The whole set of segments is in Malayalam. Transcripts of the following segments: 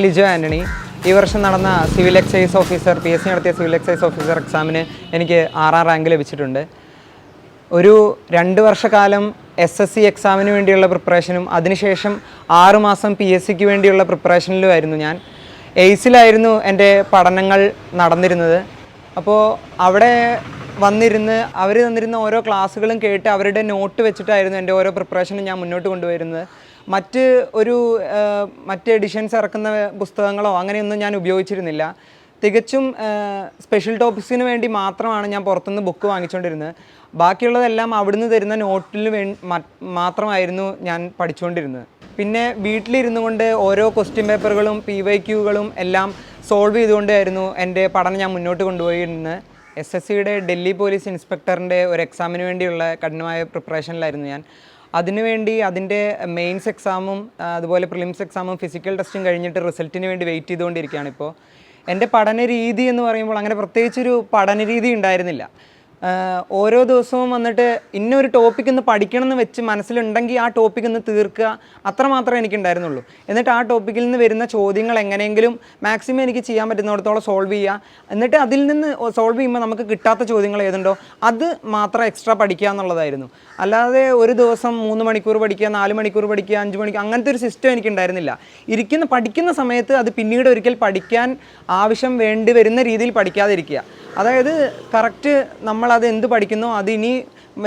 ലിജോ ആൻ്റണി. ഈ വർഷം നടന്ന സിവിൽ എക്സൈസ് ഓഫീസർ PSC നടത്തിയ സിവിൽ എക്സൈസ് ഓഫീസർ എക്സാമിന് എനിക്ക് 6ാം റാങ്ക് ലഭിച്ചിട്ടുണ്ട്. ഒരു 2 വർഷക്കാലം SSC എക്സാമിന് വേണ്ടിയുള്ള പ്രിപ്പറേഷനും അതിനുശേഷം 6 മാസം PSCക്ക് വേണ്ടിയുള്ള പ്രിപ്പറേഷനിലുമായിരുന്നു ഞാൻ. എയ്സിലായിരുന്നു എൻ്റെ പഠനങ്ങൾ നടന്നിരുന്നത്. അപ്പോൾ അവിടെ വന്നിരുന്ന് അവർ തന്നിരുന്ന ഓരോ ക്ലാസ്സുകളും കേട്ട് അവരുടെ നോട്ട് വെച്ചിട്ടായിരുന്നു എൻ്റെ ഓരോ പ്രിപ്പറേഷനും ഞാൻ മുന്നോട്ട് കൊണ്ടുവരുന്നത്. മറ്റ് എഡിഷൻസ് ഇറക്കുന്ന പുസ്തകങ്ങളോ അങ്ങനെയൊന്നും ഞാൻ ഉപയോഗിച്ചിരുന്നില്ല. തികച്ചും സ്പെഷ്യൽ ടോപ്പിക്സിന് വേണ്ടി മാത്രമാണ് ഞാൻ പുറത്തുനിന്ന് ബുക്ക് വാങ്ങിച്ചുകൊണ്ടിരുന്നത്. ബാക്കിയുള്ളതെല്ലാം അവിടുന്ന് തരുന്ന നോട്ടിൽ മാത്രമായിരുന്നു ഞാൻ പഠിച്ചുകൊണ്ടിരുന്നത്. പിന്നെ വീട്ടിലിരുന്നു കൊണ്ട് ഓരോ ക്വസ്റ്റ്യൻ പേപ്പറുകളും PYQകളും എല്ലാം സോൾവ് ചെയ്തുകൊണ്ടായിരുന്നു എൻ്റെ പഠനം ഞാൻ മുന്നോട്ട് കൊണ്ടുപോയിരുന്നത്. SSCയുടെ ഡൽഹി പോലീസ് ഇൻസ്പെക്ടറിൻ്റെ ഒരു എക്സാമിന് വേണ്ടിയുള്ള കഠിനമായ പ്രിപ്പറേഷനിലായിരുന്നു ഞാൻ. അതിനുവേണ്ടി അതിൻ്റെ മെയിൻസ് എക്സാമും അതുപോലെ പ്രിലിംസ് എക്സാമും ഫിസിക്കൽ ടെസ്റ്റും കഴിഞ്ഞിട്ട് റിസൾട്ടിന് വേണ്ടി വെയിറ്റ് ചെയ്തുകൊണ്ടിരിക്കുകയാണ്. ഇപ്പോൾ എൻ്റെ പഠന രീതി എന്ന് പറയുമ്പോൾ അങ്ങനെ പ്രത്യേകിച്ചൊരു പഠന രീതി ഉണ്ടായിരുന്നില്ല. ഓരോ ദിവസവും വന്നിട്ട് ഇന്നൊരു ടോപ്പിക് ഒന്ന് പഠിക്കണം എന്ന് വെച്ച് മനസ്സിലുണ്ടെങ്കിൽ ആ ടോപ്പിക് ഒന്ന് തീർക്കുക, അത്രമാത്രമേ എനിക്കുണ്ടായിരുന്നുള്ളൂ. എന്നിട്ട് ആ ടോപ്പിക്കിൽ നിന്ന് വരുന്ന ചോദ്യങ്ങൾ എങ്ങനെയെങ്കിലും മാക്സിമം എനിക്ക് ചെയ്യാൻ പറ്റുന്നിടത്തോളം സോൾവ് ചെയ്യുക. എന്നിട്ട് അതിൽ നിന്ന് സോൾവ് ചെയ്യുമ്പോൾ നമുക്ക് കിട്ടാത്ത ചോദ്യങ്ങൾ ഏതുണ്ടോ അത് മാത്രം എക്സ്ട്രാ പഠിക്കുക എന്നുള്ളതായിരുന്നു. അല്ലാതെ ഒരു ദിവസം 3 മണിക്കൂർ പഠിക്കുക, 4 മണിക്കൂർ പഠിക്കുക, 5 മണിക്കൂർ അങ്ങനത്തെ ഒരു സിസ്റ്റം എനിക്കുണ്ടായിരുന്നില്ല. പഠിക്കുന്ന സമയത്ത് അത് പിന്നീട് ഒരിക്കൽ പഠിക്കാൻ ആവശ്യം വേണ്ടി വരുന്ന രീതിയിൽ പഠിക്കാതിരിക്കുക. അതായത് കറക്റ്റ് നമ്മളത് എന്ത് പഠിക്കുന്നോ അതിനി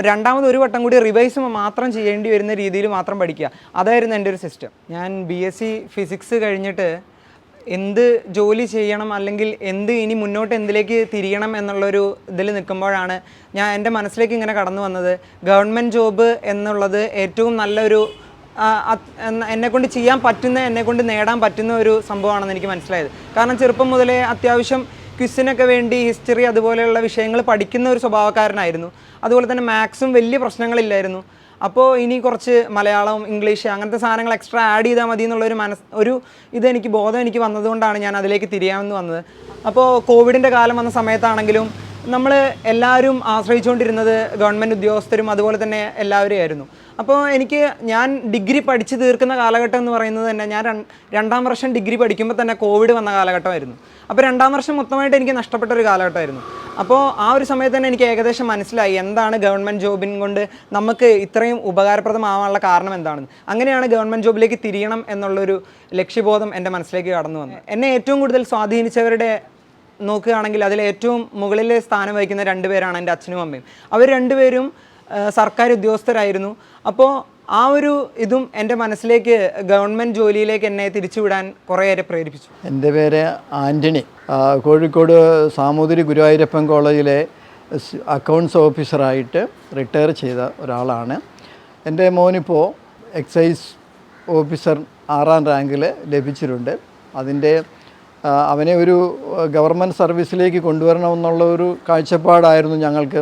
രണ്ടാമത് ഒരു വട്ടം കൂടി റിവൈസ് മാത്രം ചെയ്യേണ്ടി വരുന്ന രീതിയിൽ മാത്രം പഠിക്കുക. അതായിരുന്നു എൻ്റെ ഒരു സിസ്റ്റം. ഞാൻ BSc ഫിസിക്സ് കഴിഞ്ഞിട്ട് എന്ത് ജോലി ചെയ്യണം അല്ലെങ്കിൽ ഇനി മുന്നോട്ട് എന്തിലേക്ക് തിരിയണം എന്നുള്ളൊരു ഇതിൽ നിൽക്കുമ്പോഴാണ് എൻ്റെ മനസ്സിലേക്ക് ഇങ്ങനെ കടന്നു വന്നത് ഗവൺമെൻറ് ജോബ് എന്നുള്ളത് ഏറ്റവും നല്ലൊരു എന്നെക്കൊണ്ട് ചെയ്യാൻ പറ്റുന്ന, എന്നെക്കൊണ്ട് നേടാൻ പറ്റുന്ന ഒരു സംഭവമാണെന്ന് എനിക്ക് മനസ്സിലായത്. കാരണം ചെറുപ്പം മുതലേ അത്യാവശ്യം ക്വിസിനൊക്കെ വേണ്ടി ഹിസ്റ്ററി അതുപോലെയുള്ള വിഷയങ്ങൾ പഠിക്കുന്ന ഒരു സ്വഭാവക്കാരനായിരുന്നു. അതുപോലെ തന്നെ മാത്സും വലിയ പ്രശ്നങ്ങളില്ലായിരുന്നു. അപ്പോൾ ഇനി കുറച്ച് മലയാളം, ഇംഗ്ലീഷ് അങ്ങനത്തെ സാധനങ്ങൾ എക്സ്ട്രാ ആഡ് ചെയ്താൽ മതി എന്നുള്ളൊരു ബോധം എനിക്ക് വന്നതുകൊണ്ടാണ് ഞാൻ അതിലേക്ക് തിരിയാമെന്ന് വന്നത്. അപ്പോൾ കോവിഡിൻ്റെ കാലം വന്ന സമയത്താണെങ്കിലും നമ്മൾ എല്ലാവരും ആശ്രയിച്ചുകൊണ്ടിരുന്നത് ഗവൺമെൻറ് ഉദ്യോഗസ്ഥരും അതുപോലെ തന്നെ എല്ലാവരും ആയിരുന്നു. അപ്പോൾ ഞാൻ ഡിഗ്രി പഠിച്ച് തീർക്കുന്ന കാലഘട്ടം എന്ന് പറയുന്നത് തന്നെ ഞാൻ 2ാം വർഷം ഡിഗ്രി പഠിക്കുമ്പോൾ തന്നെ കോവിഡ് വന്ന കാലഘട്ടമായിരുന്നു. അപ്പോൾ 2ാം വർഷം മൊത്തമായിട്ട് എനിക്ക് നഷ്ടപ്പെട്ട ഒരു കാലഘട്ടമായിരുന്നു. അപ്പോൾ ആ ഒരു സമയത്ത് തന്നെ എനിക്ക് ഏകദേശം മനസ്സിലായി എന്താണ് ഗവൺമെൻറ് ജോബിൻ കൊണ്ട് നമുക്ക് ഇത്രയും ഉപകാരപ്രദമാവാനുള്ള കാരണം എന്താണെന്ന്. അങ്ങനെയാണ് ഗവൺമെൻറ് ജോബിലേക്ക് തിരിയണം എന്നുള്ളൊരു ലക്ഷ്യബോധം എൻ്റെ മനസ്സിലേക്ക് കടന്നു വന്നത്. എന്നെ ഏറ്റവും കൂടുതൽ സ്വാധീനിച്ചവരുടെ നോക്കുകയാണെങ്കിൽ അതിൽ ഏറ്റവും മുകളിലെ സ്ഥാനം വഹിക്കുന്ന 2 പേരാണ് എൻ്റെ അച്ഛനും അമ്മയും. അവർ 2 പേരും സർക്കാർ ഉദ്യോഗസ്ഥരായിരുന്നു. അപ്പോൾ ആ ഒരു ഇതും എൻ്റെ മനസ്സിലേക്ക് ഗവൺമെൻറ് ജോലിയിലേക്ക് എന്നെ തിരിച്ചുവിടാൻ കുറേയേറെ പ്രേരിപ്പിച്ചു. എൻ്റെ പേര് ആൻ്റണി. കോഴിക്കോട് സാമൂതിരി ഗുരുവായൂരപ്പൻ കോളേജിലെ അക്കൗണ്ട്സ് ഓഫീസറായിട്ട് റിട്ടയർ ചെയ്ത ഒരാളാണ്. എൻ്റെ മോനിപ്പോൾ എക്സൈസ് ഓഫീസർ 6ാം റാങ്കിൽ ലഭിച്ചിട്ടുണ്ട്. അവനെ ഒരു ഗവൺമെൻറ് സർവീസിലേക്ക് കൊണ്ടുവരണമെന്നുള്ള ഒരു കാഴ്ചപ്പാടായിരുന്നു ഞങ്ങൾക്ക്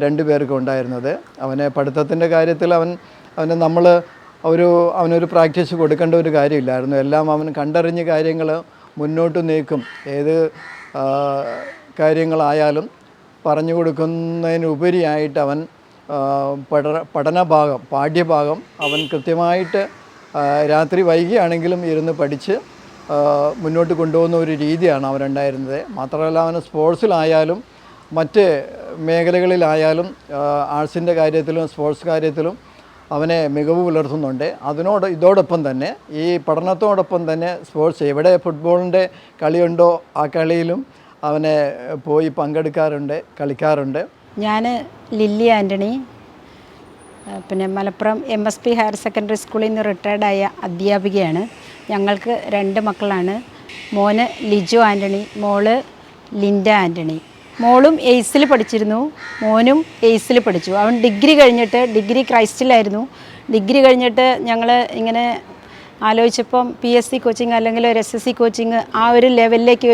2 പേർക്കും ഉണ്ടായിരുന്നത്. അവനെ പഠിത്തത്തിൻ്റെ കാര്യത്തിൽ അവനൊരു പ്രാക്ടീസ് കൊടുക്കേണ്ട ഒരു കാര്യമില്ലായിരുന്നു. എല്ലാം അവൻ കണ്ടറിഞ്ഞ് കാര്യങ്ങൾ മുന്നോട്ട് നീക്കും. ഏത് കാര്യങ്ങളായാലും പറഞ്ഞു കൊടുക്കുന്നതിനുപരിയായിട്ട് അവൻ പാഠ്യഭാഗം അവൻ കൃത്യമായിട്ട് രാത്രി വൈകിയാണെങ്കിലും ഇരുന്ന് പഠിച്ച് മുന്നോട്ട് കൊണ്ടുപോകുന്ന ഒരു രീതിയാണ് അവനുണ്ടായിരുന്നത്. മാത്രമല്ല അവന് സ്പോർട്സിലായാലും മറ്റ് മേഖലകളിലായാലും ആർട്സിൻ്റെ കാര്യത്തിലും സ്പോർട്സ് കാര്യത്തിലും അവനെ മികവ് പുലർത്തുന്നുണ്ട്. ഇതോടൊപ്പം തന്നെ ഈ പഠനത്തോടൊപ്പം തന്നെ സ്പോർട്സ് എവിടെ ഫുട്ബോളിൻ്റെ കളിയുണ്ടോ ആ കളിയിലും അവനെ പോയി പങ്കെടുക്കാറുണ്ട്, കളിക്കാറുണ്ട്. ഞാൻ ലില്ലി ആൻ്റണി, പിന്നെ മലപ്പുറം MSP ഹയർ സെക്കൻഡറി സ്കൂളിൽ നിന്ന് റിട്ടയർഡായ അധ്യാപികയാണ്. ഞങ്ങൾക്ക് 2 മക്കളാണ്. മോന് ലിജോ ആൻ്റണി, മോള് ലിൻഡ ആൻ്റണി. മോളും എയ്സിൽ പഠിച്ചിരുന്നു, മോനും എയ്സിൽ പഠിച്ചു. അവൻ ഡിഗ്രി ക്രൈസ്റ്റിലായിരുന്നു. ഡിഗ്രി കഴിഞ്ഞിട്ട് ഞങ്ങൾ ഇങ്ങനെ ആലോചിച്ചപ്പം PSC കോച്ചിങ് അല്ലെങ്കിൽ ഒരു SSC കോച്ചിങ് ആ ഒരു ലെവലിലേക്ക്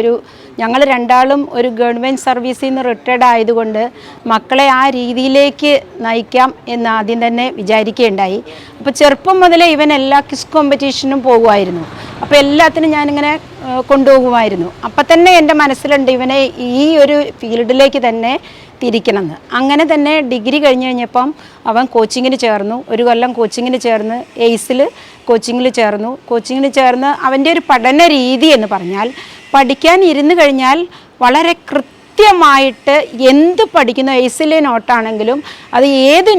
ഞങ്ങൾ രണ്ടാളും ഒരു ഗവൺമെൻറ് സർവീസിൽ നിന്ന് റിട്ടയർഡ് ആയതുകൊണ്ട് മക്കളെ ആ രീതിയിലേക്ക് നയിക്കാം എന്ന് ആദ്യം തന്നെ വിചാരിക്കുകയുണ്ടായി. അപ്പോൾ ചെറുപ്പം മുതലേ ഇവൻ എല്ലാ ക്വിസ് കോമ്പറ്റീഷനും പോകുമായിരുന്നു. അപ്പോൾ എല്ലാത്തിനും ഞാനിങ്ങനെ കൊണ്ടുപോകുമായിരുന്നു. അപ്പം തന്നെ എൻ്റെ മനസ്സിലുണ്ട് ഇവനെ ഈ ഒരു ഫീൽഡിലേക്ക് തന്നെ തിരിക്കണമെന്ന്. അങ്ങനെ തന്നെ ഡിഗ്രി കഴിഞ്ഞ് കഴിഞ്ഞപ്പം അവൻ കോച്ചിങ്ങിന് ചേർന്നു. ഒരു കൊല്ലം കോച്ചിങ്ങിന് ചേർന്ന് എയ്സിൽ കോച്ചിങ്ങിൽ ചേർന്ന് അവൻ്റെ ഒരു പഠന രീതി എന്ന് പറഞ്ഞാൽ പഠിക്കാൻ ഇരുന്ന് കഴിഞ്ഞാൽ വളരെ കൃത്യമായിട്ട് എന്ത് പഠിക്കുന്നു, എയ്സിലെ നോട്ടാണെങ്കിലും അത് ഏത്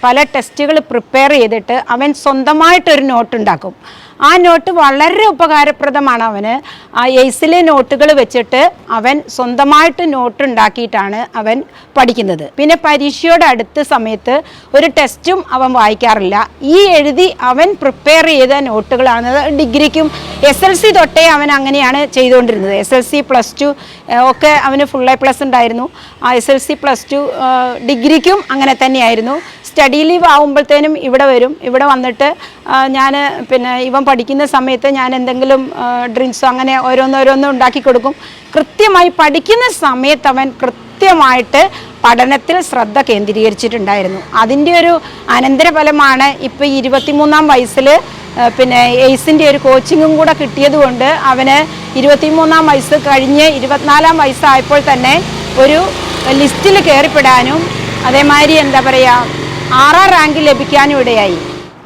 പല ടെസ്റ്റുകൾ പ്രിപ്പയർ ചെയ്തിട്ട് അവൻ സ്വന്തമായിട്ടൊരു നോട്ട് ഉണ്ടാക്കും. ആ നോട്ട് വളരെ ഉപകാരപ്രദമാണ് അവന്. ആ എയ്സിലെ നോട്ടുകൾ വെച്ചിട്ട് അവൻ സ്വന്തമായിട്ട് നോട്ട് ഉണ്ടാക്കിയിട്ടാണ് അവൻ പഠിക്കുന്നത്. പിന്നെ പരീക്ഷയോട് അടുത്ത സമയത്ത് ഒരു ടെസ്റ്റും അവൻ വായിക്കാറില്ല. ഈ എഴുതി അവൻ പ്രിപ്പയർ ചെയ്ത നോട്ടുകളാണ്. ഡിഗ്രിക്കും SLC തൊട്ടേ അവൻ അങ്ങനെയാണ് ചെയ്തുകൊണ്ടിരുന്നത്. SLC +2 ഒക്കെ അവന് ഫുൾ A+ ഉണ്ടായിരുന്നു. ആ SLC +2 ഡിഗ്രിക്കും അങ്ങനെ തന്നെയായിരുന്നു. സ്റ്റഡി ലീവ് ആകുമ്പോഴത്തേനും ഇവിടെ വരും. ഇവിടെ വന്നിട്ട് ഞാൻ പിന്നെ ഇവൻ പഠിക്കുന്ന സമയത്ത് ഞാൻ എന്തെങ്കിലും ഡ്രിങ്ക്സോ അങ്ങനെ ഓരോന്നോരോന്നും ഉണ്ടാക്കി കൊടുക്കും. കൃത്യമായി പഠിക്കുന്ന സമയത്ത് അവൻ കൃത്യമായിട്ട് പഠനത്തിൽ ശ്രദ്ധ കേന്ദ്രീകരിച്ചിട്ടുണ്ടായിരുന്നു. അതിൻ്റെ ഒരു അനന്തരഫലമാണ് ഇപ്പോൾ 23-ാം വയസ്സിൽ പിന്നെ എയ്സിൻ്റെ ഒരു കോച്ചിങ്ങും കൂടെ കിട്ടിയത് കൊണ്ട് അവന് 23-ാം വയസ്സ് കഴിഞ്ഞ് 24-ാം വയസ്സായപ്പോൾ തന്നെ ഒരു ലിസ്റ്റിൽ കയറിപ്പെടാനും അതേമാതിരി എന്താ പറയുക 6ാം റാങ്ക് ലഭിക്കാനും ഇടയായി.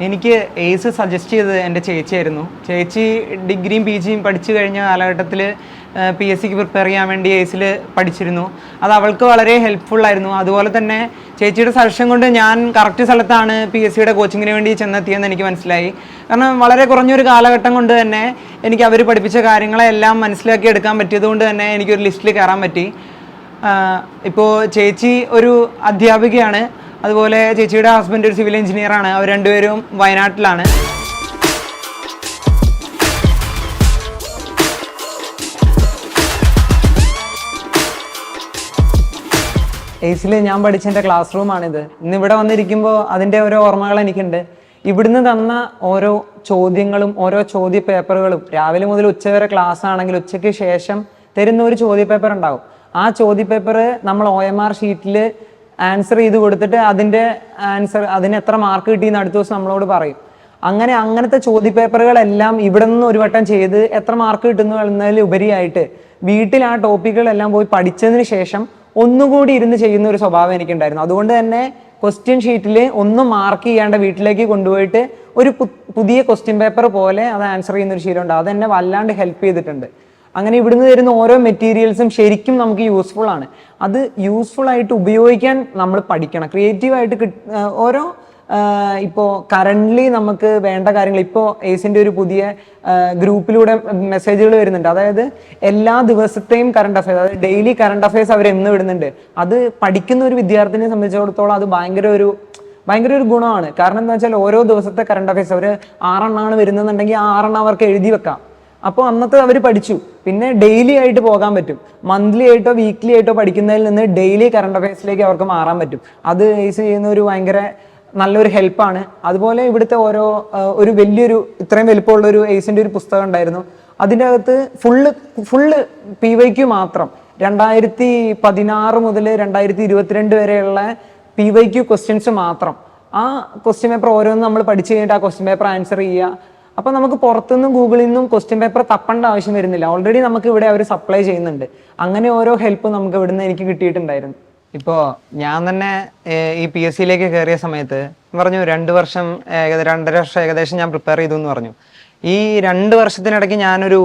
എനിക്ക് എയ്സ് സജസ്റ്റ് ചെയ്തത് എൻ്റെ ചേച്ചിയായിരുന്നു. ചേച്ചി ഡിഗ്രിയും PGയും പഠിച്ചു കഴിഞ്ഞ കാലഘട്ടത്തിൽ PSCക്ക് പ്രിപ്പയർ ചെയ്യാൻ വേണ്ടി എയ്സിൽ പഠിച്ചിരുന്നു. അത് അവൾക്ക് വളരെ ഹെൽപ്ഫുള്ളായിരുന്നു. അതുപോലെ തന്നെ ചേച്ചിയുടെ സജഷൻ കൊണ്ട് ഞാൻ കറക്റ്റ് സ്ഥലത്താണ് PSCയുടെ കോച്ചിങ്ങിന് വേണ്ടി ചെന്നെത്തിയെന്ന് എനിക്ക് മനസ്സിലായി. കാരണം വളരെ കുറഞ്ഞൊരു കാലഘട്ടം കൊണ്ട് തന്നെ എനിക്ക് അവർ പഠിപ്പിച്ച കാര്യങ്ങളെല്ലാം മനസ്സിലാക്കി എടുക്കാൻ പറ്റിയത് കൊണ്ട് തന്നെ എനിക്കൊരു ലിസ്റ്റിൽ കയറാൻ പറ്റി. ഇപ്പോൾ ചേച്ചി ഒരു അധ്യാപികയാണ്. അതുപോലെ ചേച്ചിയുടെ ഹസ്ബൻഡ് ഒരു സിവിൽ എഞ്ചിനീയറാണ്. അവർ രണ്ടുപേരും വയനാട്ടിലാണ്. എയ്സിൽ ഞാൻ പഠിച്ച എൻ്റെ ക്ലാസ് റൂമാണിത്. ഇന്ന് ഇവിടെ വന്നിരിക്കുമ്പോൾ അതിൻ്റെ ഓരോ ഓർമ്മകൾ എനിക്കുണ്ട്. ഇവിടുന്ന് തന്ന ഓരോ ചോദ്യങ്ങളും ഓരോ ചോദ്യ പേപ്പറുകളും രാവിലെ മുതൽ ഉച്ചവരെ ക്ലാസ് ആണെങ്കിൽ ഉച്ചയ്ക്ക് ശേഷം തരുന്ന ഒരു ചോദ്യ പേപ്പർ ഉണ്ടാവും. ആ ചോദ്യ പേപ്പർ നമ്മൾ OMR ഷീറ്റിൽ ആൻസർ ചെയ്ത് കൊടുത്തിട്ട് അതിന് എത്ര മാർക്ക് കിട്ടിയെന്ന് അടുത്ത ദിവസം നമ്മളോട് പറയും. അങ്ങനത്തെ ചോദ്യ പേപ്പറുകളെല്ലാം ഇവിടെ നിന്ന് ഒരു വട്ടം ചെയ്ത് എത്ര മാർക്ക് കിട്ടുന്നു എന്നതിൽ ഉപരിയായിട്ട് വീട്ടിൽ ആ ടോപ്പിക്കുകളെല്ലാം പോയി പഠിച്ചതിന് ശേഷം ഒന്നുകൂടി ഇരുന്ന് ചെയ്യുന്ന ഒരു സ്വഭാവം എനിക്കുണ്ടായിരുന്നു. അതുകൊണ്ട് തന്നെ ക്വസ്റ്റ്യൻ ഷീറ്റിൽ ഒന്നും മാർക്ക് ചെയ്യാണ്ട് വീട്ടിലേക്ക് കൊണ്ടുപോയിട്ട് ഒരു പുതിയ ക്വസ്റ്റ്യൻ പേപ്പർ പോലെ അത് ആൻസർ ചെയ്യുന്ന ഒരു ശീലമുണ്ട്. അതെന്നെ വല്ലാണ്ട് ഹെൽപ്പ് ചെയ്തിട്ടുണ്ട്. അങ്ങനെ ഇവിടുന്ന് തരുന്ന ഓരോ മെറ്റീരിയൽസും ശരിക്കും നമുക്ക് യൂസ്ഫുൾ ആണ്. അത് യൂസ്ഫുൾ ആയിട്ട് ഉപയോഗിക്കാൻ നമ്മൾ പഠിക്കണം. ക്രിയേറ്റീവായിട്ട് ഓരോ ഇപ്പോൾ കറൻ്റ്ലി നമുക്ക് വേണ്ട കാര്യങ്ങൾ ഇപ്പോൾ എയ്സിൻ്റെ ഒരു പുതിയ ഗ്രൂപ്പിലൂടെ മെസ്സേജുകൾ വരുന്നുണ്ട്. അതായത് എല്ലാ ദിവസത്തെയും കറണ്ട് അഫയേഴ്സ്, അതായത് ഡെയിലി കറണ്ട് അഫയേഴ്സ് അവർ എന്ന് വിടുന്നുണ്ട്. അത് പഠിക്കുന്ന ഒരു വിദ്യാർത്ഥിനെ സംബന്ധിച്ചിടത്തോളം അത് ഭയങ്കര ഒരു ഗുണമാണ്. കാരണം എന്താ വെച്ചാൽ ഓരോ ദിവസത്തെ കറണ്ട് അഫയേഴ്സ് അവർ 6 എണ്ണമാണ് വരുന്നതെന്നുണ്ടെങ്കിൽ ആ 6 എണ്ണം അവർക്ക് എഴുതി വെക്കാം. അപ്പോൾ അന്നത്തെ അവർ പഠിച്ചു. പിന്നെ ഡെയിലി ആയിട്ട് പോകാൻ പറ്റും. മന്ത്ലി ആയിട്ടോ വീക്ക്ലി ആയിട്ടോ പഠിക്കുന്നതിൽ നിന്ന് ഡെയിലി കറണ്ട് അഫയേഴ്സിലേക്ക് അവർക്ക് മാറാൻ പറ്റും. അത് എയ്സ് ചെയ്യുന്ന ഒരു ഭയങ്കര നല്ലൊരു ഹെൽപ്പാണ്. അതുപോലെ ഇവിടുത്തെ ഒരു വലിയൊരു ഇത്രയും വലിപ്പമുള്ള ഒരു എയ്സിൻ്റെ ഒരു പുസ്തകം ഉണ്ടായിരുന്നു. അതിൻ്റെ അകത്ത് ഫുള്ള് PYQ മാത്രം 2016 മുതൽ 2022 വരെയുള്ള PYQ ക്വസ്റ്റ്യൻസ് മാത്രം. ആ ക്വസ്റ്റ്യൻ പേപ്പർ ഓരോന്നും നമ്മൾ പഠിച്ചു കഴിഞ്ഞിട്ട് ആ ക്വസ്റ്റ്യൻ പേപ്പർ ആൻസർ ചെയ്യുക. അപ്പോൾ നമുക്ക് പുറത്തുനിന്നും ഗൂഗിളിൽ നിന്നും ക്വസ്റ്റ്യൻ പേപ്പർ തപ്പേണ്ട ആവശ്യം വരുന്നില്ല. ഓൾറെഡി നമുക്ക് ഇവിടെ അവർ സപ്ലൈ ചെയ്യുന്നുണ്ട്. അങ്ങനെ ഓരോ ഹെൽപ്പ് നമുക്ക് ഇവിടുന്ന് എനിക്ക് കിട്ടിയിട്ടുണ്ടായിരുന്നു. ഇപ്പോൾ ഞാൻ തന്നെ ഈ PSCയിലേക്ക് കയറിയ സമയത്ത് പറഞ്ഞു 2 വർഷം 2.5 വർഷം ഏകദേശം ഞാൻ പ്രിപ്പയർ ചെയ്തു എന്ന് പറഞ്ഞു. ഈ 2 വർഷത്തിനിടയ്ക്ക് ഞാനൊരു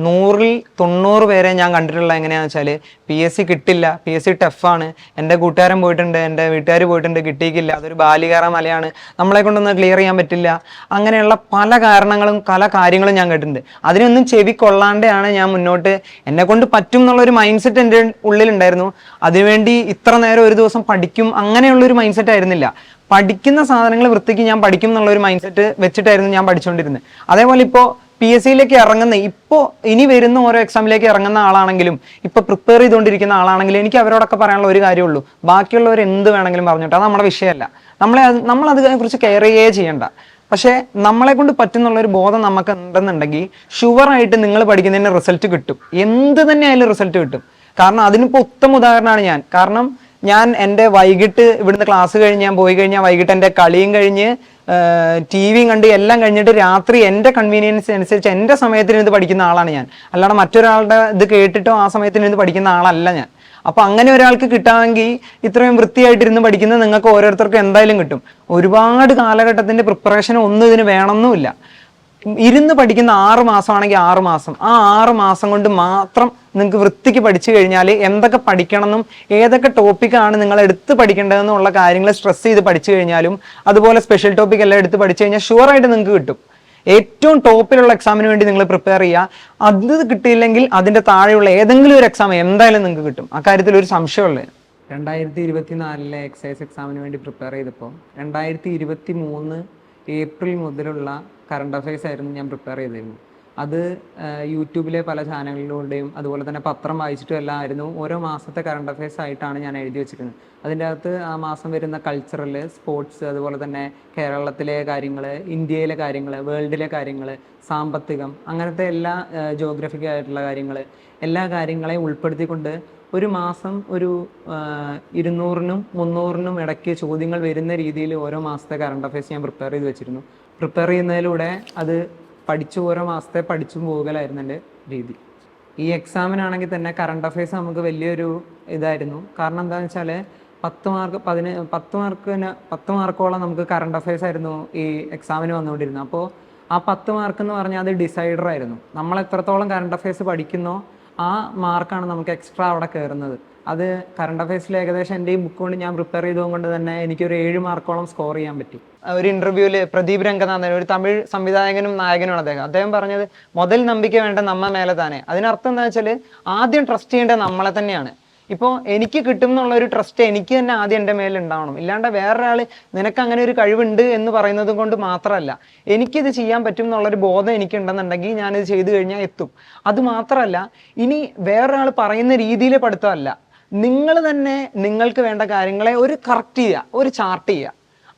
100-ൽ 90 പേരെ ഞാൻ കണ്ടിട്ടുള്ള എങ്ങനെയാണെന്ന് വെച്ചാൽ PSC കിട്ടില്ല, PSC ടഫാണ്, എൻ്റെ കൂട്ടുകാരൻ പോയിട്ടുണ്ട്, എൻ്റെ വീട്ടുകാർ പോയിട്ടുണ്ട്, കിട്ടിയിട്ടില്ല, അതൊരു ബാലികേറ മലയാണ്, നമ്മളെ കൊണ്ടൊന്ന് ക്ലിയർ ചെയ്യാൻ പറ്റില്ല, അങ്ങനെയുള്ള പല കാര്യങ്ങളും ഞാൻ കേട്ടിട്ടുണ്ട്. അതിനൊന്നും ചെവി കൊള്ളാണ്ടാണ് ഞാൻ മുന്നോട്ട് എന്നെ കൊണ്ട് പറ്റും എന്നുള്ളൊരു മൈൻഡ് സെറ്റ് എൻ്റെ ഉള്ളിലുണ്ടായിരുന്നു. അതിനുവേണ്ടി ഇത്ര നേരം ഒരു ദിവസം പഠിക്കും അങ്ങനെയുള്ളൊരു മൈൻഡ് സെറ്റ് ആയിരുന്നില്ല. പഠിക്കുന്ന സാധനങ്ങൾ വൃത്തിക്ക് ഞാൻ പഠിക്കും എന്നുള്ള ഒരു മൈൻഡ് സെറ്റ് വെച്ചിട്ടായിരുന്നു ഞാൻ പഠിച്ചുകൊണ്ടിരുന്നത്. അതേപോലെ ഇപ്പോൾ PSCയിലേക്ക് ഇറങ്ങുന്ന ഇനി വരുന്ന ഓരോ എക്സാമിലേക്ക് ഇറങ്ങുന്ന ആളാണെങ്കിലും ഇപ്പോൾ പ്രിപ്പയർ ചെയ്തുകൊണ്ടിരിക്കുന്ന ആളാണെങ്കിലും എനിക്ക് അവരോടൊക്കെ പറയാനുള്ള ഒരു കാര്യമുള്ളൂ, ബാക്കിയുള്ളവർ എന്ത് വേണമെങ്കിലും പറഞ്ഞിട്ട് അത് നമ്മുടെ വിഷയമല്ല. നമ്മളതിനെ കുറിച്ച് കെയർ ചെയ്യേ ചെയ്യണ്ട. പക്ഷേ നമ്മളെ കൊണ്ട് പറ്റുന്നുള്ള ഒരു ബോധം നമുക്ക് ഉണ്ടെന്നുണ്ടെങ്കിൽ ഷുവറായിട്ട് നിങ്ങൾ പഠിക്കുന്നതിന് റിസൾട്ട് കിട്ടും. എന്ത് തന്നെ ആയാലും റിസൾട്ട് കിട്ടും. കാരണം അതിനിപ്പോൾ ഉത്തമ ഉദാഹരണമാണ് ഞാൻ. കാരണം ഞാൻ എൻ്റെ വൈകിട്ട് ഇവിടുന്ന് ക്ലാസ് കഴിഞ്ഞ് ഞാൻ പോയി കഴിഞ്ഞാൽ വൈകിട്ട് എൻ്റെ കളിയും കഴിഞ്ഞ് ടി വിയും കണ്ട് എല്ലാം കഴിഞ്ഞിട്ട് രാത്രി എൻ്റെ കൺവീനിയൻസ് അനുസരിച്ച് എൻ്റെ സമയത്തിന് ഇത് പഠിക്കുന്ന ആളാണ് ഞാൻ. അല്ലാതെ മറ്റൊരാളുടെ ഇത് കേട്ടിട്ടോ ആ സമയത്തിന് ഇത് പഠിക്കുന്ന ആളല്ല ഞാൻ. അപ്പൊ അങ്ങനെ ഒരാൾക്ക് കിട്ടാമെങ്കിൽ ഇത്രയും വൃത്തിയായിട്ടിരുന്ന് പഠിക്കുന്നത് നിങ്ങൾക്ക് ഓരോരുത്തർക്കും എന്തായാലും കിട്ടും. ഒരുപാട് കാലഘട്ടത്തിന്റെ പ്രിപ്പറേഷൻ ഒന്നും ഇതിന് വേണമെന്നുമില്ല. ഇരുന്ന് പഠിക്കുന്ന 6 മാസമാണെങ്കിൽ 6 മാസം, ആ 6 മാസം കൊണ്ട് മാത്രം നിങ്ങൾക്ക് വൃത്തിക്ക് പഠിച്ചു കഴിഞ്ഞാൽ എന്തൊക്കെ പഠിക്കണമെന്നും ഏതൊക്കെ ടോപ്പിക്കാണ് നിങ്ങൾ എടുത്ത് പഠിക്കേണ്ടതെന്നുള്ള കാര്യങ്ങൾ സ്ട്രെസ് ചെയ്ത് പഠിച്ചു കഴിഞ്ഞാലും അതുപോലെ സ്പെഷ്യൽ ടോപ്പിക് എല്ലാം എടുത്ത് പഠിച്ചു കഴിഞ്ഞാൽ ഷുവറായിട്ട് നിങ്ങൾക്ക് കിട്ടും. ഏറ്റവും ടോപ്പിലുള്ള എക്സാമിന് വേണ്ടി നിങ്ങൾ പ്രിപ്പയർ ചെയ്യുക. അത് കിട്ടിയില്ലെങ്കിൽ അതിന്റെ താഴെയുള്ള ഏതെങ്കിലും ഒരു എക്സാം എന്തായാലും നിങ്ങൾക്ക് കിട്ടും. അക്കാര്യത്തിൽ ഒരു സംശയമുള്ളത്. 2024 എക്സൈസ് എക്സാമിന് വേണ്ടി പ്രിപ്പയർ ചെയ്തപ്പോൾ 2023 ഏപ്രിൽ മുതലുള്ള കറണ്ട് അഫയേഴ്സ് ആയിരുന്നു ഞാൻ പ്രിപ്പയർ ചെയ്തിരുന്നു. അത് യൂട്യൂബിലെ പല ചാനലിലൂടെയും അതുപോലെ തന്നെ പത്രം വായിച്ചിട്ടും എല്ലാം ആയിരുന്നു ഓരോ മാസത്തെ കറണ്ട് അഫയേഴ്സ് ആയിട്ടാണ് ഞാൻ എഴുതി വെച്ചിരുന്നത്. അതിൻ്റെ അകത്ത് ആ മാസം വരുന്ന കൾച്ചറൽ, സ്പോർട്സ്, അതുപോലെ തന്നെ കേരളത്തിലെ കാര്യങ്ങൾ, ഇന്ത്യയിലെ കാര്യങ്ങൾ, വേൾഡിലെ കാര്യങ്ങൾ, സാമ്പത്തികം, അങ്ങനത്തെ എല്ലാ ജോഗ്രഫിക് ആയിട്ടുള്ള കാര്യങ്ങൾ, എല്ലാ കാര്യങ്ങളെയും ഉൾപ്പെടുത്തിക്കൊണ്ട് ഒരു മാസം ഒരു 200-നും 300-നും ഇടയ്ക്ക് ചോദ്യങ്ങൾ വരുന്ന രീതിയിൽ ഓരോ മാസത്തെ കറണ്ട് അഫയേഴ്സ് ഞാൻ പ്രിപ്പയർ ചെയ്ത് വെച്ചിരുന്നു. പ്രിപ്പയർ ചെയ്യുന്നതിലൂടെ അത് ഓരോ മാസത്തെ പഠിച്ചും പോകലായിരുന്നു എൻ്റെ രീതി. ഈ എക്സാമിനാണെങ്കിൽ തന്നെ കറണ്ട് അഫയേഴ്സ് നമുക്ക് വലിയൊരു ഇതായിരുന്നു. കാരണം എന്താണെന്ന് വെച്ചാൽ 10 മാർക്കോളം നമുക്ക് കറണ്ട് അഫയേഴ്സ് ആയിരുന്നു ഈ എക്സാമിന് വന്നുകൊണ്ടിരുന്നത്. അപ്പോൾ ആ 10 മാർക്ക് എന്ന് പറഞ്ഞാൽ അത് ഡിസൈഡർ ആയിരുന്നു. നമ്മൾ എത്രത്തോളം കറണ്ട് അഫയേഴ്സ് പഠിക്കുന്നോ ആ മാർക്കാണ് നമുക്ക് എക്സ്ട്രാ അവിടെ കയറുന്നത്. അത് കറണ്ട് അഫയേഴ്സിൽ ഏകദേശം എൻ്റെ ഈ ബുക്ക് കൊണ്ട് ഞാൻ പ്രിപ്പയർ ചെയ്തുകൊണ്ട് തന്നെ എനിക്കൊരു 7 മാർക്കോളം സ്കോർ ചെയ്യാൻ പറ്റി. ഒരു ഇന്റർവ്യൂവിൽ പ്രദീപ് രംഗനാഥൻ, ഒരു തമിഴ് സംവിധായകനും നായകനുമാണ് അദ്ദേഹം പറഞ്ഞത് മുതൽ നമ്പിക്ക വേണ്ട നമ്മ മേലെ താനെ. അതിനർത്ഥം എന്താ വെച്ചാൽ ആദ്യം ട്രസ്റ്റ് ചെയ്യേണ്ടത് നമ്മളെ തന്നെയാണ്. ഇപ്പോൾ എനിക്ക് കിട്ടും എന്നുള്ള ഒരു ട്രസ്റ്റ് എനിക്ക് തന്നെ ആദ്യം എൻ്റെ മേലെ ഉണ്ടാവണം. ഇല്ലാണ്ട് വേറൊരാൾ നിനക്ക് അങ്ങനെ ഒരു കഴിവുണ്ട് എന്ന് പറയുന്നത് കൊണ്ട് മാത്രമല്ല, എനിക്കിത് ചെയ്യാൻ പറ്റും എന്നുള്ളൊരു ബോധം എനിക്കുണ്ടെന്നുണ്ടെങ്കിൽ ഞാനിത് ചെയ്തു കഴിഞ്ഞാൽ എത്തും. അതുമാത്രമല്ല, ഇനി വേറൊരാൾ പറയുന്ന രീതിയിൽ പഠിത്തമല്ല, നിങ്ങൾ തന്നെ നിങ്ങൾക്ക് വേണ്ട കാര്യങ്ങളെ ഒരു കറക്റ്റ് ചെയ്യുക, ഒരു ചാർട്ട് ചെയ്യുക.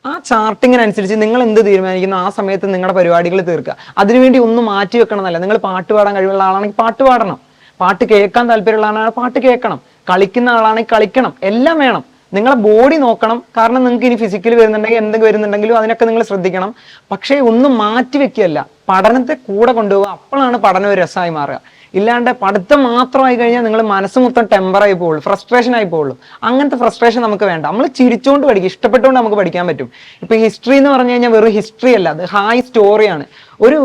ആ ചാർട്ടിങ്ങിനനുസരിച്ച് നിങ്ങൾ എന്ത് തീരുമാനിക്കുന്നു ആ സമയത്ത് നിങ്ങളുടെ പരിപാടികൾ തീർക്കുക. അതിനുവേണ്ടി ഒന്നും മാറ്റി വെക്കണമെന്നല്ല. നിങ്ങൾ പാട്ട് പാടാൻ കഴിവുള്ള ആളാണെങ്കിൽ പാട്ട് പാടണം, പാട്ട് കേൾക്കാൻ താല്പര്യമുള്ള ആളാണെങ്കിൽ പാട്ട് കേൾക്കണം, കളിക്കുന്ന ആളാണെങ്കിൽ കളിക്കണം, എല്ലാം വേണം. നിങ്ങളെ ബോഡി നോക്കണം. കാരണം നിങ്ങൾക്ക് ഇനി ഫിസിക്കൽ വരുന്നുണ്ടെങ്കിൽ എന്തെങ്കിലും വരുന്നുണ്ടെങ്കിലും അതിനൊക്കെ നിങ്ങൾ ശ്രദ്ധിക്കണം. പക്ഷേ ഒന്നും മാറ്റി വെക്കുകയല്ല, പഠനത്തെ കൂടെ കൊണ്ടുപോകുക. അപ്പോഴാണ് പഠനം ഒരു രസമായി മാറുക. ഇല്ലാണ്ട് പഠിത്തം മാത്രമായി കഴിഞ്ഞാൽ നിങ്ങൾ മനസ്സ് മൊത്തം ടെമ്പറായി പോകുള്ളൂ, ഫ്രസ്ട്രേഷൻ ആയി പോകുള്ളൂ. അങ്ങനത്തെ ഫ്രസ്ട്രേഷൻ നമുക്ക് വേണ്ട. നമ്മൾ ചിരിച്ചുകൊണ്ട് പഠിക്കും, ഇഷ്ടപ്പെട്ടുകൊണ്ട് നമുക്ക് പഠിക്കാൻ പറ്റും. ഇപ്പൊ ഹിസ്റ്ററി എന്ന് പറഞ്ഞു കഴിഞ്ഞാൽ വെറും ഹിസ്റ്ററി അല്ല, അത് ഹായ് സ്റ്റോറിയാണ്. ഒരു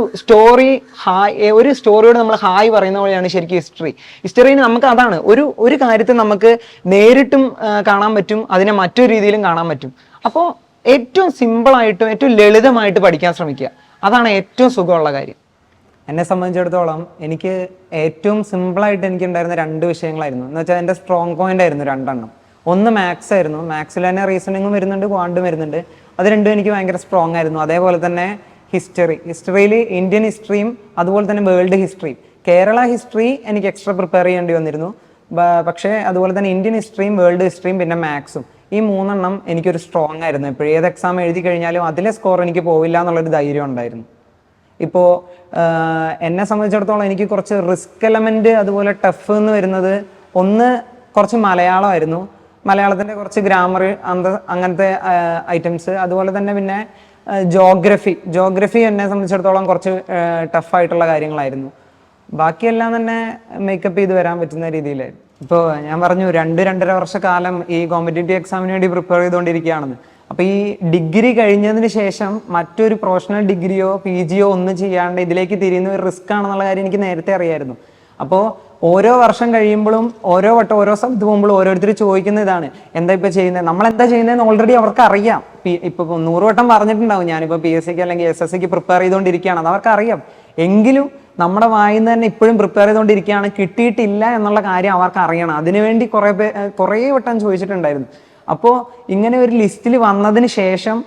സ്റ്റോറിയോട് നമ്മൾ ഹായ് പറയുന്ന പോലെയാണ് ശരിക്കും ഹിസ്റ്ററിന് നമുക്ക് അതാണ് ഒരു കാര്യത്തെ നമുക്ക് നേരിട്ടും കാണാൻ പറ്റും, അതിനെ മറ്റൊരു രീതിയിലും കാണാൻ പറ്റും. അപ്പോൾ ഏറ്റവും സിമ്പിളായിട്ടും ഏറ്റവും ലളിതമായിട്ട് പഠിക്കാൻ ശ്രമിക്കുക. അതാണ് ഏറ്റവും സുഖമുള്ള കാര്യം. എന്നെ സംബന്ധിച്ചിടത്തോളം എനിക്ക് ഏറ്റവും സിമ്പിളായിട്ട് എനിക്കുണ്ടായിരുന്ന 2 വിഷയങ്ങളായിരുന്നു. എന്ന് വെച്ചാൽ എൻ്റെ സ്ട്രോങ് പോയിന്റ് ആയിരുന്നു 2 ഒന്ന് മാത്സ് ആയിരുന്നു. മാത്സിൽ തന്നെ റീസണിങ്ങും വരുന്നുണ്ട്, ക്വാണ്ടും വരുന്നുണ്ട്. അത് രണ്ടും എനിക്ക് ഭയങ്കര സ്ട്രോങ് ആയിരുന്നു. അതേപോലെ തന്നെ ഹിസ്റ്ററിയിൽ ഇന്ത്യൻ ഹിസ്റ്ററിയും അതുപോലെ തന്നെ വേൾഡ് ഹിസ്റ്ററിയും. കേരള ഹിസ്റ്ററി എനിക്ക് എക്സ്ട്രാ പ്രിപ്പയർ ചെയ്യേണ്ടി വന്നിരുന്നു. പക്ഷേ അതുപോലെ തന്നെ ഇന്ത്യൻ ഹിസ്റ്ററിയും വേൾഡ് ഹിസ്റ്ററിയും പിന്നെ മാത്സും, ഈ 3 എനിക്കൊരു സ്ട്രോങ് ആയിരുന്നു. ഇപ്പോൾ ഏത് എക്സാം എഴുതി കഴിഞ്ഞാലും അതിലെ സ്കോർ എനിക്ക് പോവില്ല എന്നുള്ളൊരു ധൈര്യം ഉണ്ടായിരുന്നു. ഇപ്പോൾ എന്നെ സംബന്ധിച്ചിടത്തോളം എനിക്ക് കുറച്ച് റിസ്ക് എലമെന്റ് അതുപോലെ ടഫ് എന്ന് വരുന്നത് ഒന്ന് കുറച്ച് മലയാളമായിരുന്നു. മലയാളത്തിൻ്റെ കുറച്ച് ഗ്രാമർ അങ്ങനത്തെ ഐറ്റംസ്, അതുപോലെ തന്നെ പിന്നെ ജോഗ്രഫി എന്നെ സംബന്ധിച്ചിടത്തോളം കുറച്ച് ടഫായിട്ടുള്ള കാര്യങ്ങളായിരുന്നു. ബാക്കിയെല്ലാം തന്നെ മേക്കപ്പ് ചെയ്ത് വരാൻ പറ്റുന്ന രീതിയിലായിരുന്നു. ഇപ്പോൾ ഞാൻ പറഞ്ഞു 2-2.5 വർഷക്കാലം ഈ കോമ്പറ്റേറ്റീവ് എക്സാമിന് വേണ്ടി പ്രിപ്പയർ ചെയ്തുകൊണ്ടിരിക്കുകയാണെന്ന്. അപ്പോൾ ഈ ഡിഗ്രി കഴിഞ്ഞതിന് ശേഷം മറ്റൊരു പ്രൊഫഷണൽ ഡിഗ്രിയോ PGയോ ഒന്നും ചെയ്യാണ്ട് ഇതിലേക്ക് തിരിയുന്ന ഒരു റിസ്ക് ആണെന്നുള്ള കാര്യം എനിക്ക് നേരത്തെ അറിയായിരുന്നു. അപ്പോൾ ഓരോ വർഷം കഴിയുമ്പോഴും ഓരോ സ്ഥലത്ത് പോകുമ്പോഴും ഓരോരുത്തർ ചോദിക്കുന്ന ഇതാണ്, എന്താ ഇപ്പോൾ ചെയ്യുന്നത്, നമ്മളെന്താ ചെയ്യുന്നതെന്ന് ഓൾറെഡി അവർക്ക് അറിയാം. ഇപ്പോൾ 100 വട്ടം പറഞ്ഞിട്ടുണ്ടാവും ഞാനിപ്പോൾ PSCക്ക് അല്ലെങ്കിൽ SSCക്ക് പ്രിപ്പയർ ചെയ്തുകൊണ്ടിരിക്കുകയാണ്, അവർക്ക് അറിയാം. എങ്കിലും നമ്മുടെ വായിൽ നിന്ന് തന്നെ ഇപ്പോഴും പ്രിപ്പയർ ചെയ്തുകൊണ്ടിരിക്കുകയാണ്, കിട്ടിയിട്ടില്ല എന്നുള്ള കാര്യം അവർക്ക് അറിയണം. അതിനുവേണ്ടി കുറേ വട്ടം ചോദിച്ചിട്ടുണ്ടായിരുന്നു. അപ്പോൾ ഇങ്ങനെ ഒരു ലിസ്റ്റിൽ വന്നതിന് ശേഷം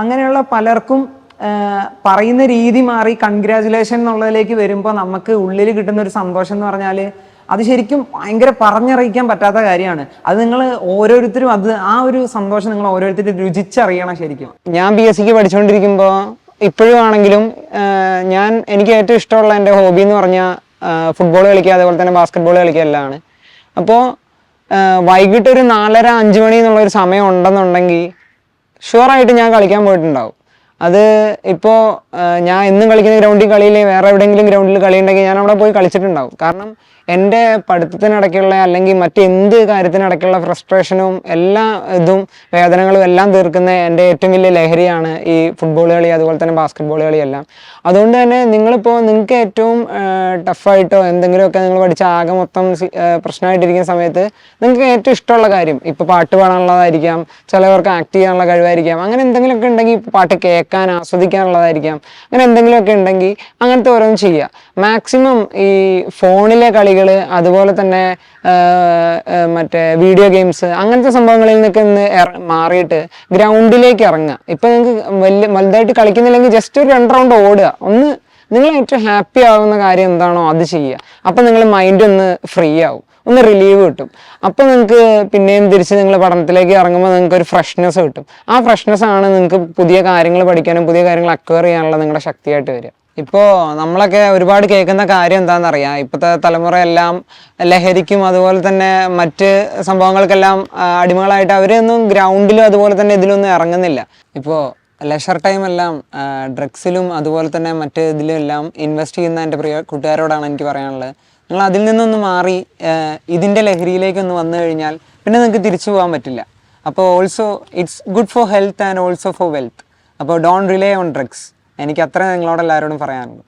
അങ്ങനെയുള്ള പലർക്കും പറയുന്ന രീതി മാറി കൺഗ്രാജുലേഷൻ എന്നുള്ളതിലേക്ക് വരുമ്പോൾ നമുക്ക് ഉള്ളിൽ കിട്ടുന്ന ഒരു സന്തോഷം എന്ന് പറഞ്ഞാൽ അത് ശരിക്കും ഭയങ്കര പറഞ്ഞറിയിക്കാൻ പറ്റാത്ത കാര്യമാണ്. അത് നിങ്ങൾ ഓരോരുത്തരും ആ ഒരു സന്തോഷം നിങ്ങൾ ഓരോരുത്തരും രുചിച്ചറിയണം. ശരിക്കും ഞാൻ PSCക്ക് പഠിച്ചുകൊണ്ടിരിക്കുമ്പോൾ ഇപ്പോഴും ആണെങ്കിലും എനിക്ക് ഏറ്റവും ഇഷ്ടമുള്ള എൻ്റെ ഹോബി എന്ന് പറഞ്ഞാൽ ഫുട്ബോൾ കളിക്കുക, അതേപോലെ തന്നെ ബാസ്കറ്റ് ബോൾ കളിക്കുക എല്ലാമാണ്. അപ്പോൾ വൈകിട്ട് ഒരു 4:30-5 മണി എന്നുള്ളൊരു സമയം ഉണ്ടെന്നുണ്ടെങ്കിൽ ഷുവറായിട്ട് ഞാൻ കളിക്കാൻ പോയിട്ടുണ്ടാവും. അത് ഇപ്പോൾ ഞാൻ എന്നും കളിക്കുന്ന ഗ്രൗണ്ടിൽ കളിയില്ലേ വേറെ എവിടെയെങ്കിലും ഗ്രൗണ്ടിൽ കളി ഉണ്ടെങ്കിൽ ഞാൻ അവിടെ പോയി കളിച്ചിട്ടുണ്ടാവും. കാരണം എൻ്റെ പഠിത്തത്തിനിടയ്ക്കുള്ള അല്ലെങ്കിൽ മറ്റെന്ത് കാര്യത്തിനിടയ്ക്കുള്ള ഫ്രസ്ട്രേഷനും എല്ലാ ഇതും വേദനകളും എല്ലാം തീർക്കുന്ന എൻ്റെ ഏറ്റവും വലിയ ലഹരിയാണ് ഈ ഫുട്ബോൾ കളി, അതുപോലെ തന്നെ ബാസ്കറ്റ് ബോൾ കളിയെല്ലാം. അതുകൊണ്ട് തന്നെ നിങ്ങൾക്ക് ഏറ്റവും ടഫായിട്ടോ എന്തെങ്കിലുമൊക്കെ നിങ്ങൾ പഠിച്ച ആകെ മൊത്തം പ്രശ്നമായിട്ടിരിക്കുന്ന സമയത്ത് നിങ്ങൾക്ക് ഏറ്റവും ഇഷ്ടമുള്ള കാര്യം, ഇപ്പോൾ പാട്ട് പാടാനുള്ളതായിരിക്കാം, ചിലവർക്ക് ആക്ട് ചെയ്യാനുള്ള കഴിവായിരിക്കാം, അങ്ങനെ എന്തെങ്കിലുമൊക്കെ ഉണ്ടെങ്കിൽ പാട്ട് കേൾക്കാൻ ആസ്വദിക്കാനുള്ളതായിരിക്കാം, അങ്ങനെ എന്തെങ്കിലുമൊക്കെ ഉണ്ടെങ്കിൽ അങ്ങനത്തെ ഓരോന്നും ചെയ്യുക. മാക്സിമം ഈ ഫോണിലെ കളികൾ, അതുപോലെ തന്നെ മറ്റേ വീഡിയോ ഗെയിംസ്, അങ്ങനത്തെ സംഭവങ്ങളിൽ നിന്നൊക്കെ ഒന്ന് മാറിയിട്ട് ഗ്രൗണ്ടിലേക്ക് ഇറങ്ങുക. ഇപ്പം നിങ്ങൾക്ക് വലുതായിട്ട് കളിക്കുന്നില്ലെങ്കിൽ ജസ്റ്റ് ഒരു 2 റൗണ്ട് ഓടുക. നിങ്ങൾ ഏറ്റവും ഹാപ്പി ആവുന്ന കാര്യം എന്താണോ അത് ചെയ്യുക. അപ്പം നിങ്ങൾ മൈൻഡ് ഒന്ന് ഫ്രീ ആവും, ഒന്ന് റിലീവ് കിട്ടും. അപ്പോൾ നിങ്ങൾക്ക് പിന്നെയും തിരിച്ച് നിങ്ങൾ പഠനത്തിലേക്ക് ഇറങ്ങുമ്പോൾ നിങ്ങൾക്ക് ഒരു ഫ്രഷ്നെസ് കിട്ടും. ആ ഫ്രഷ്നെസ് ആണ് നിങ്ങൾക്ക് പുതിയ കാര്യങ്ങൾ പഠിക്കാനും പുതിയ കാര്യങ്ങൾ അക്വയർ ചെയ്യാനുള്ള നിങ്ങളുടെ ശക്തിയായിട്ട് വരിക. ഇപ്പോൾ നമ്മളൊക്കെ ഒരുപാട് കേൾക്കുന്ന കാര്യം എന്താണെന്നറിയാം, ഇപ്പോഴത്തെ തലമുറയെല്ലാം ലഹരിക്കും അതുപോലെ തന്നെ മറ്റ് സംഭവങ്ങൾക്കെല്ലാം അടിമകളായിട്ട് അവരൊന്നും ഗ്രൗണ്ടിലും അതുപോലെ തന്നെ ഇതിലൊന്നും ഇറങ്ങുന്നില്ല. ഇപ്പോൾ ലെഷർ ടൈമെല്ലാം ഡ്രഗ്സിലും അതുപോലെ തന്നെ മറ്റ് ഇതിലും എല്ലാം ഇൻവെസ്റ്റ് ചെയ്യുന്ന എൻ്റെ പ്രിയ കൂട്ടുകാരോടാണ് എനിക്ക് പറയാനുള്ളത്. നിങ്ങൾ അതിൽ നിന്നൊന്ന് മാറി ഇതിൻ്റെ ലഹരിയിലേക്കൊന്ന് വന്നു കഴിഞ്ഞാൽ പിന്നെ നിങ്ങൾക്ക് തിരിച്ചു പോകാൻ പറ്റില്ല. അപ്പോൾ also it's good for health and also for wealth. അപ്പോൾ ഡോണ്ട് റിലേ ഓൺ ഡ്രഗ്സ്. എനിക്ക് അത്ര നിങ്ങളോട് എല്ലാവരോടും പറയാനുള്ളൂ.